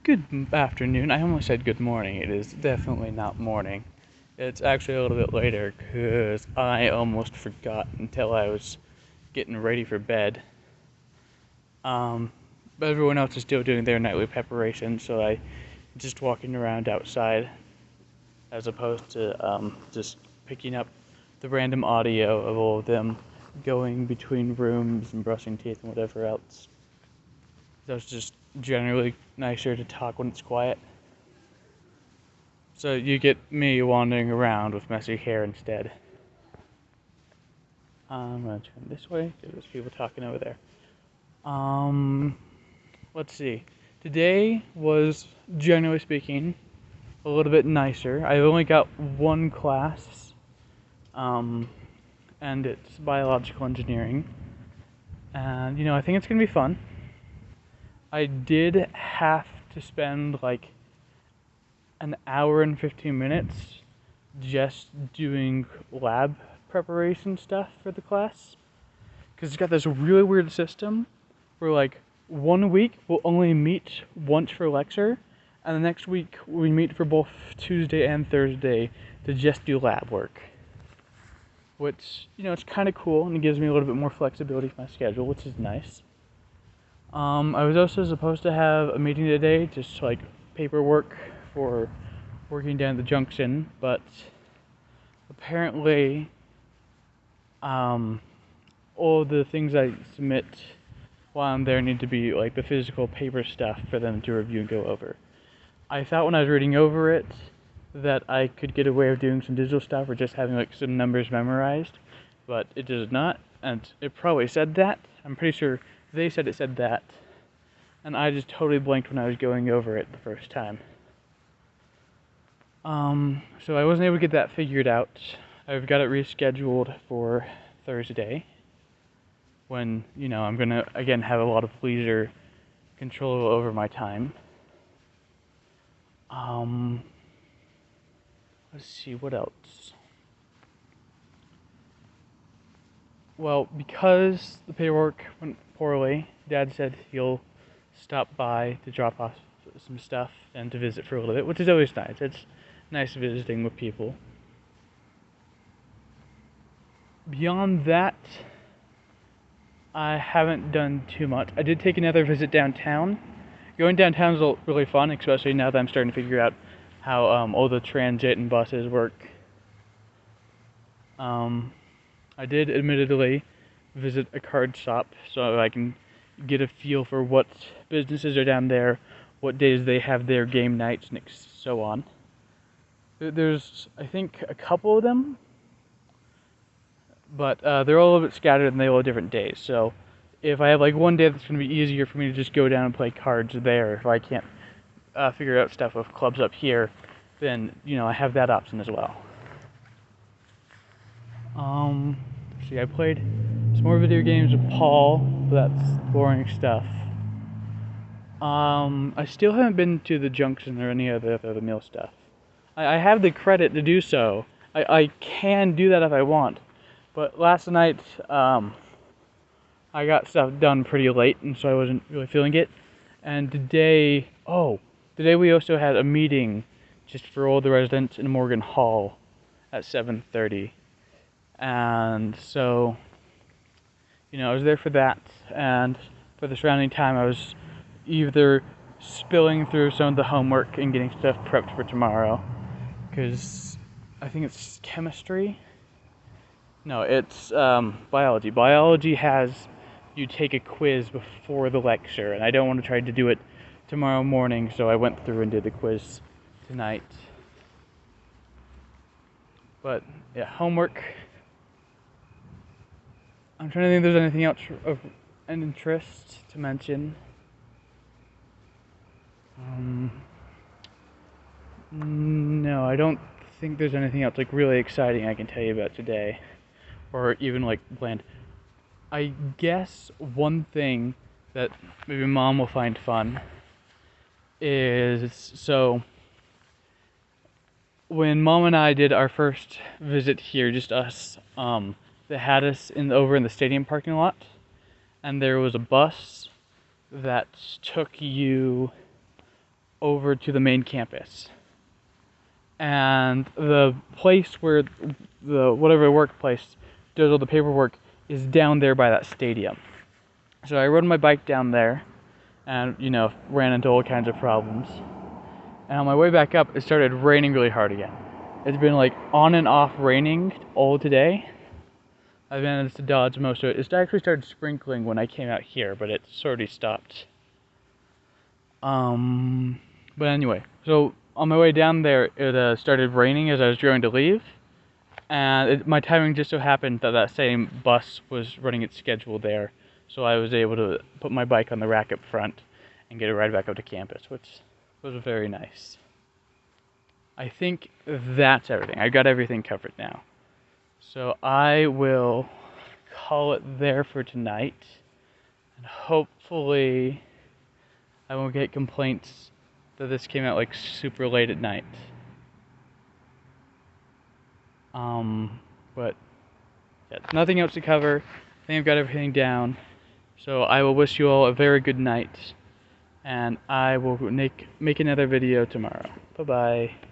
Good afternoon. I almost said good morning. It is definitely not morning. It's actually a little bit later because I almost forgot until I was getting ready for bed. Um, but everyone else is still doing their nightly preparation, so I just walking around outside as opposed to just picking up the random audio of all of them going between rooms and brushing teeth and whatever else. So it's just generally nicer to talk when it's quiet. So you get me wandering around with messy hair instead. I'm gonna turn this way because there's people talking over there. Um, let's see. Today was, generally speaking, a little bit nicer. I've only got one class, um, and it's biological engineering. And, I think it's gonna be fun. I did have to spend like an hour and 15 minutes just doing lab preparation stuff for the class. Because it's got this really weird system where, like, 1 week we'll only meet once for lecture, and the next week we meet for both Tuesday and Thursday to just do lab work. Which, it's kind of cool, and it gives me a little bit more flexibility for my schedule, which is nice. I was also supposed to have a meeting today, just like paperwork for working down the junction, but apparently, all the things I submit while I'm there need to be like the physical paper stuff for them to review and go over. I thought when I was reading over it that I could get away with doing some digital stuff or just having like some numbers memorized, but it does not, and it probably said that. I'm pretty sure they said it said that, and I just totally blanked when I was going over it the first time. So I wasn't able to get that figured out. I've got it rescheduled for Thursday, when, I'm gonna, again, have a lot of leisure control over my time. Let's see, what else? Well, because the paperwork went poorly, Dad said he'll stop by to drop off some stuff and to visit for a little bit, which is always nice. It's nice visiting with people. Beyond that, I haven't done too much. I did take another visit downtown. Going downtown is really fun, especially now that I'm starting to figure out how all the transit and buses work. I did admittedly visit a card shop so I can get a feel for what businesses are down there, what days they have their game nights, and so on. There's, I think, a couple of them, but they're all a little bit scattered and they all have different days. So if I have like one day that's going to be easier for me to just go down and play cards there, if I can't figure out stuff with clubs up here, then I have that option as well. See, I played some more video games with Paul, but that's boring stuff. I still haven't been to the junction or any of the other meal stuff. I have the credit to do so. I can do that if I want. But last night, I got stuff done pretty late, and so I wasn't really feeling it. And today we also had a meeting just for all the residents in Morgan Hall at 7:30. And so, I was there for that, and for the surrounding time I was either spilling through some of the homework and getting stuff prepped for tomorrow, because I think it's chemistry. No, it's biology. Biology has you take a quiz before the lecture, and I don't want to try to do it tomorrow morning, so I went through and did the quiz tonight. But yeah, homework. I'm trying to think if there's anything else of an interest to mention. No, I don't think there's anything else like really exciting I can tell you about today, or even like planned. I guess one thing that maybe Mom will find fun is, so when Mom and I did our first visit here, just us, they had us over in the stadium parking lot, and there was a bus that took you over to the main campus. And the place where the whatever workplace does all the paperwork is down there by that stadium. So I rode my bike down there and, ran into all kinds of problems. And on my way back up, it started raining really hard again. It's been like on and off raining all today. I've managed to dodge most of it. It actually started sprinkling when I came out here, but it's already stopped. But anyway, so on my way down there, it started raining as I was going to leave. And my timing just so happened that same bus was running its schedule there. So I was able to put my bike on the rack up front and get a ride back up to campus, which was very nice. I think that's everything. I got everything covered now. So I will call it there for tonight. And hopefully I won't get complaints that this came out like super late at night. But yeah, nothing else to cover. I think I've got everything down. So I will wish you all a very good night. And I will make another video tomorrow. Bye-bye.